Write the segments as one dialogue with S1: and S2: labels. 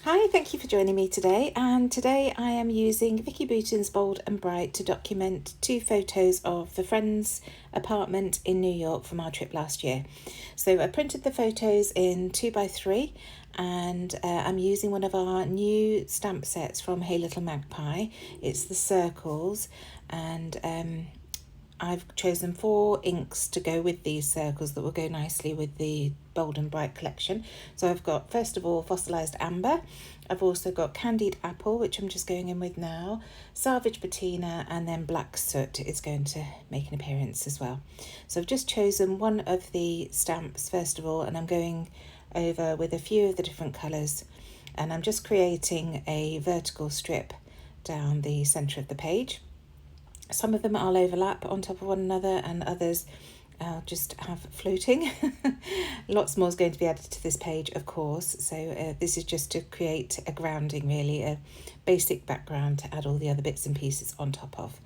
S1: Hi, thank you for joining me today. And today I am using Vicki Boutin's Bold and Bright to document 2 photos of the friend's apartment in New York from our trip last year. So I printed the photos in 2x3 and I'm using one of our new stamp sets from Hey Little Magpie. It's the circles, and I've chosen 4 inks to go with these circles that will go nicely with the Bold and Bright collection. So I've got, first of all, fossilised amber. I've also got candied apple, which I'm just going in with now, salvage patina, and then black soot is going to make an appearance as well. So I've just chosen one of the stamps first of all, and I'm going over with a few of the different colours, and I'm just creating a vertical strip down the centre of the page. Some of them I'll overlap on top of one another, and others I'll just have floating. Lots more is going to be added to this page, of course. So this is just to create a grounding, really, a basic background to add all the other bits and pieces on top of.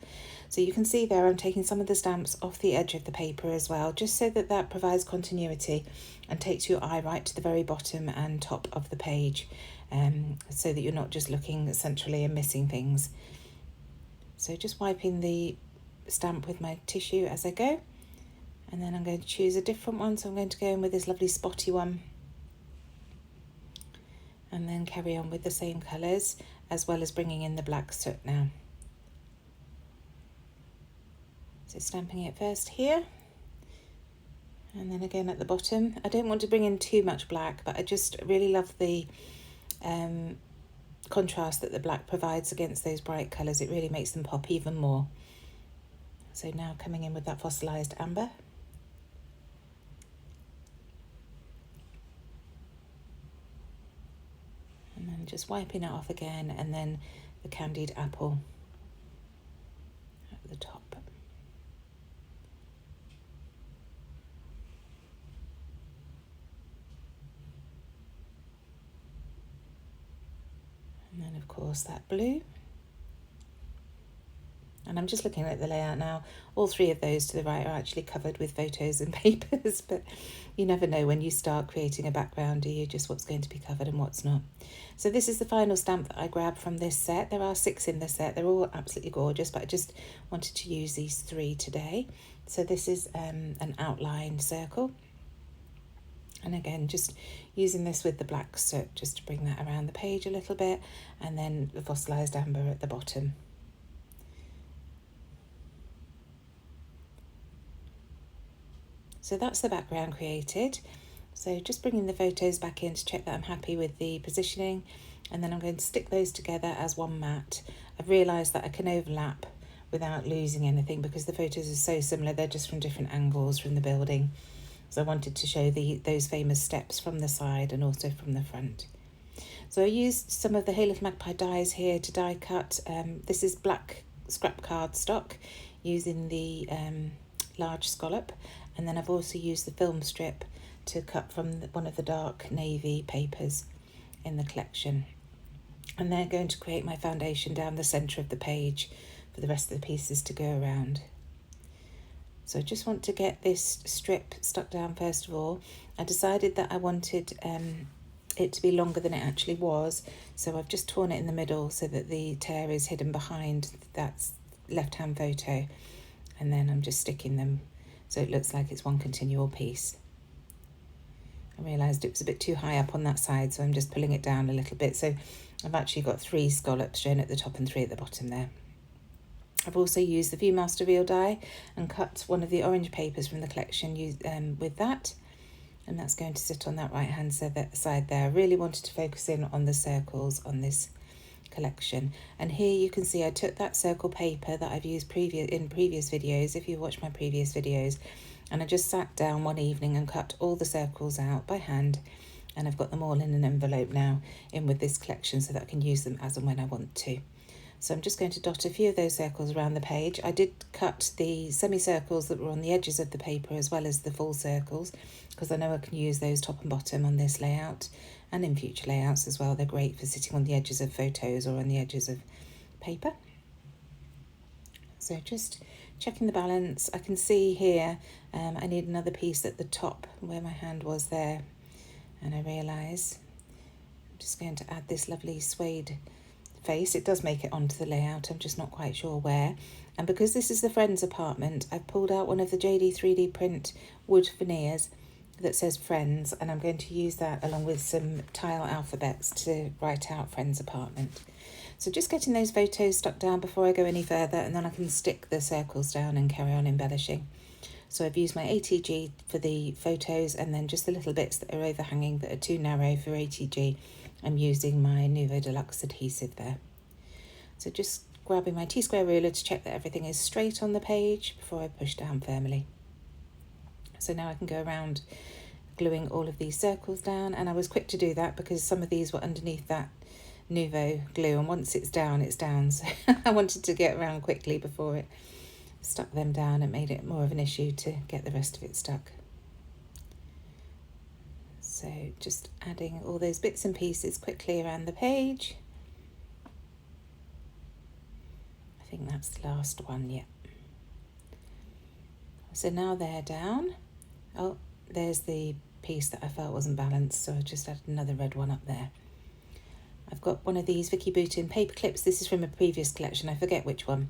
S1: So you can see there I'm taking some of the stamps off the edge of the paper as well, just so that that provides continuity and takes your eye right to the very bottom and top of the page, so that you're not just looking centrally and missing things. So just wiping the stamp with my tissue as I go, and then I'm going to choose a different one. So I'm going to go in with this lovely spotty one, and then carry on with the same colours, as well as bringing in the black soot now. So stamping it first here, and then again at the bottom. I don't want to bring in too much black, but I just really love the contrast that the black provides against those bright colours. It really makes them pop even more. So now coming in with that fossilised amber. And then just wiping it off again, and then the candied apple at the top. And then of course that blue. And I'm just looking at the layout now. All 3 of those to the right are actually covered with photos and papers, but you never know when you start creating a background, do you, just what's going to be covered and what's not. So this is the final stamp that I grabbed from this set. There are 6 in the set. They're all absolutely gorgeous, but I just wanted to use these 3 today. So this is an outline circle. And again, just using this with the black soot just to bring that around the page a little bit, and then the fossilised amber at the bottom. So that's the background created. So just bringing the photos back in to check that I'm happy with the positioning, and then I'm going to stick those together as one mat. I've realised that I can overlap without losing anything because the photos are so similar. They're just from different angles from the building. So I wanted to show those famous steps from the side and also from the front. So I used some of the Hey Little Magpie dies here to die cut. This is black scrap cardstock using the large scallop, and then I've also used the film strip to cut from one of the dark navy papers in the collection. And they're going to create my foundation down the centre of the page for the rest of the pieces to go around. So I just want to get this strip stuck down first of all. I decided that I wanted it to be longer than it actually was, so I've just torn it in the middle so that the tear is hidden behind that left-hand photo, and then I'm just sticking them so it looks like it's one continual piece. I realised it was a bit too high up on that side, so I'm just pulling it down a little bit. So I've actually got 3 scallops shown at the top and 3 at the bottom there. I've also used the Viewmaster Reel die and cut one of the orange papers from the collection with that, and that's going to sit on that right hand side there. I really wanted to focus in on the circles on this collection, and here you can see I took that circle paper that I've used in previous videos, if you've watched my previous videos, and I just sat down one evening and cut all the circles out by hand, and I've got them all in an envelope now in with this collection so that I can use them as and when I want to. So I'm just going to dot a few of those circles around the page. I did cut the semicircles that were on the edges of the paper as well as the full circles, because I know I can use those top and bottom on this layout and in future layouts as well. They're great for sitting on the edges of photos or on the edges of paper. So just checking the balance. I can see here I need another piece at the top where my hand was there, and I realise just going to add this lovely suede face. It does make it onto the layout, I'm just not quite sure where. And because this is the Friends apartment, I've pulled out one of the JD 3D print wood veneers that says Friends, and I'm going to use that along with some tile alphabets to write out Friends apartment. So just getting those photos stuck down before I go any further, and then I can stick the circles down and carry on embellishing. So I've used my ATG for the photos, and then just the little bits that are overhanging that are too narrow for ATG, I'm using my Nuvo Deluxe adhesive there. So just grabbing my T-square ruler to check that everything is straight on the page before I push down firmly. So now I can go around gluing all of these circles down, and I was quick to do that because some of these were underneath that Nuvo glue, and once it's down, so I wanted to get around quickly before it stuck them down and made it more of an issue to get the rest of it stuck. So just adding all those bits and pieces quickly around the page. I think that's the last one, yeah. So now they're down. Oh, there's the piece that I felt wasn't balanced, so I just added another red one up there. I've got one of these Vicki Boutin paper clips. This is from a previous collection, I forget which one,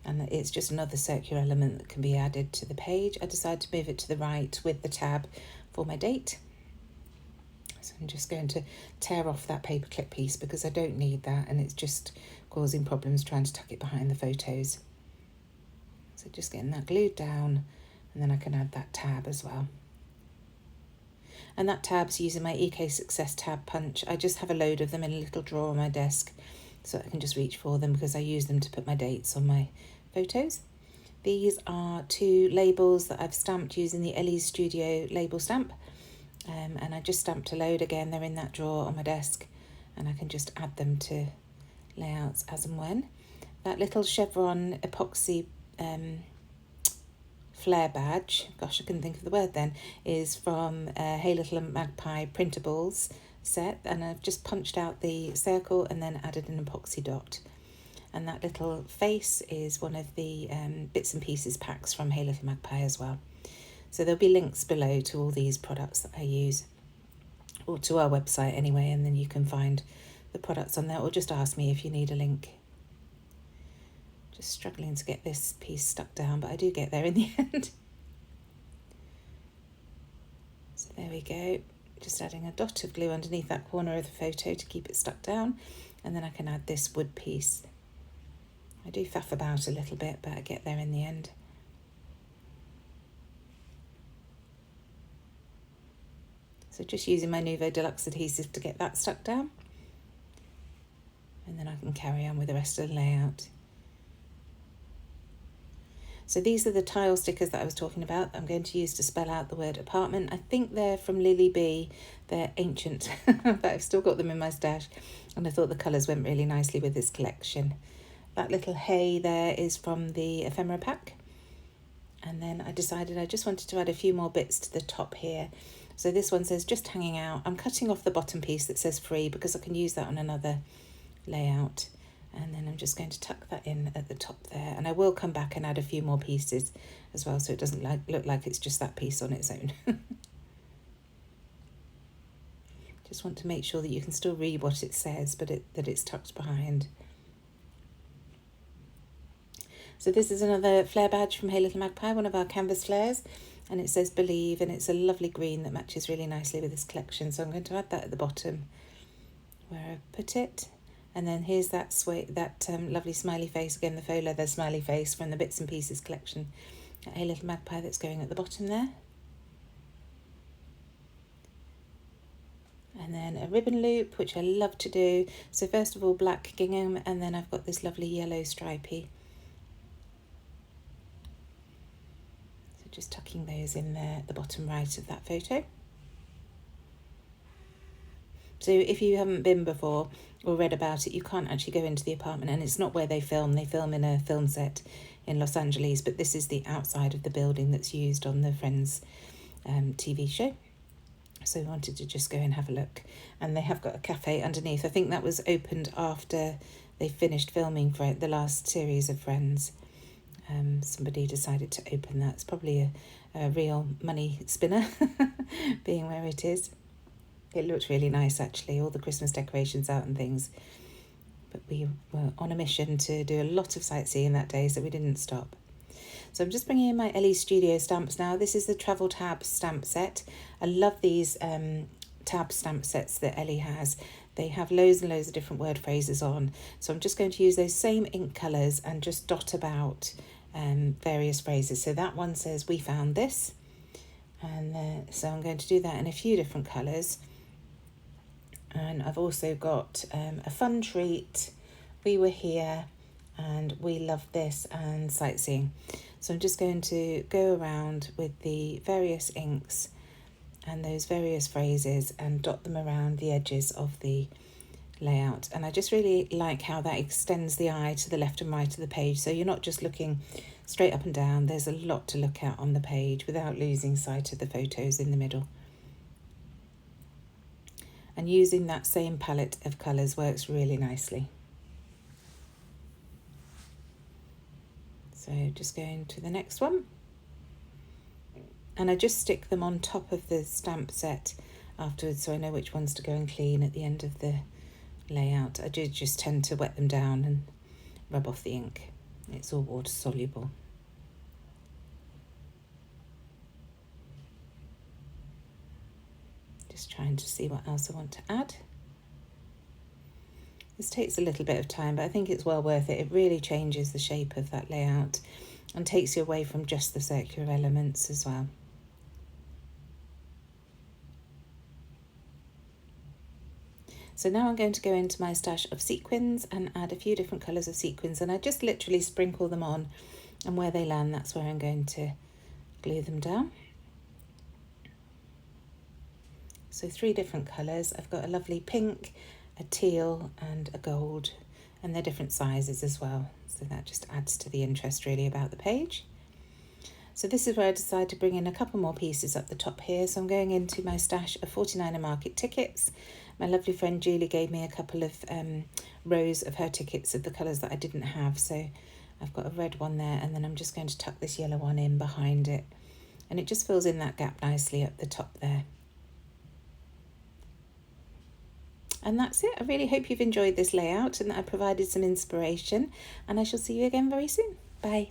S1: and it's just another circular element that can be added to the page. I decided to move it to the right with the tab for my date. So I'm just going to tear off that paper clip piece because I don't need that, and it's just causing problems trying to tuck it behind the photos. So just getting that glued down, and then I can add that tab as well. And that tab's using my EK Success tab punch. I just have a load of them in a little drawer on my desk so I can just reach for them because I use them to put my dates on my photos. These are 2 labels that I've stamped using the Ellie's Studio label stamp. And I just stamped a load again. They're in that drawer on my desk, and I can just add them to layouts as and when. That little chevron epoxy flare badge, gosh, I couldn't think of the word then, is from Hey Little Magpie printables set, and I've just punched out the circle and then added an epoxy dot. And that little face is one of the bits and pieces packs from Hey Little Magpie as well. So there'll be links below to all these products that I use, or to our website anyway, and then you can find the products on there, or just ask me if you need a link. Just struggling to get this piece stuck down, but I do get there in the end. So there we go. Just adding a dot of glue underneath that corner of the photo to keep it stuck down, and then I can add this wood piece. I do faff about a little bit, but I get there in the end. So just using my Nuvo Deluxe adhesive to get that stuck down, and then I can carry on with the rest of the layout. So these are the tile stickers that I was talking about. I'm going to use to spell out the word apartment. I think they're from Lily B. They're ancient, but I've still got them in my stash, and I thought the colours went really nicely with this collection. That little hay there is from the ephemera pack. And then I decided I just wanted to add a few more bits to the top here. So this one says just hanging out. I'm cutting off the bottom piece that says free because I can use that on another layout. And then I'm just going to tuck that in at the top there. And I will come back and add a few more pieces as well, so it doesn't look like it's just that piece on its own. Just want to make sure that you can still read what it says, but that it's tucked behind. So this is another flare badge from Hey Little Magpie, one of our canvas flares, and it says Believe, and it's a lovely green that matches really nicely with this collection. So I'm going to add that at the bottom where I put it. And then here's that lovely smiley face, again the faux leather smiley face from the Bits and Pieces collection at Hey Little Magpie that's going at the bottom there. And then a ribbon loop, which I love to do. So first of all black gingham, and then I've got this lovely yellow stripy. So just tucking those in there at the bottom right of that photo. So if you haven't been before or read about it, you can't actually go into the apartment, and it's not where they film. They film in a film set in Los Angeles, but this is the outside of the building that's used on the Friends TV show. So we wanted to just go and have a look. And they have got a cafe underneath. I think that was opened after they finished filming for the last series of Friends. Somebody decided to open that. It's probably a real money spinner, being where it is. It looked really nice actually, all the Christmas decorations out and things. But we were on a mission to do a lot of sightseeing that day, so we didn't stop. So I'm just bringing in my Ellie Studio stamps now. This is the Travel Tab stamp set. I love these tab stamp sets that Ellie has. They have loads and loads of different word phrases on. So I'm just going to use those same ink colours and just dot about various phrases. So that one says, "We found this." And so I'm going to do that in a few different colours. And I've also got a fun treat, "We were here," and "We love this," and "sightseeing." So I'm just going to go around with the various inks and those various phrases and dot them around the edges of the layout. And I just really like how that extends the eye to the left and right of the page, so you're not just looking straight up and down. There's a lot to look at on the page without losing sight of the photos in the middle. And using that same palette of colours works really nicely. So just going to the next one. And I just stick them on top of the stamp set afterwards, so I know which ones to go and clean at the end of the layout. I do just tend to wet them down and rub off the ink. It's all water soluble. Just trying to see what else I want to add. This takes a little bit of time, but I think it's well worth it. It really changes the shape of that layout and takes you away from just the circular elements as well. So now I'm going to go into my stash of sequins and add a few different colours of sequins, and I just literally sprinkle them on, and where they land, that's where I'm going to glue them down. So 3 different colours. I've got a lovely pink, a teal and a gold, and they're different sizes as well, so that just adds to the interest really about the page. So this is where I decided to bring in a couple more pieces up the top here. So I'm going into my stash of 49er market tickets. My lovely friend Julie gave me a couple of rows of her tickets of the colours that I didn't have, so I've got a red one there, and then I'm just going to tuck this yellow one in behind it, and it just fills in that gap nicely up the top there. And that's it. I really hope you've enjoyed this layout and that I provided some inspiration, and I shall see you again very soon. Bye.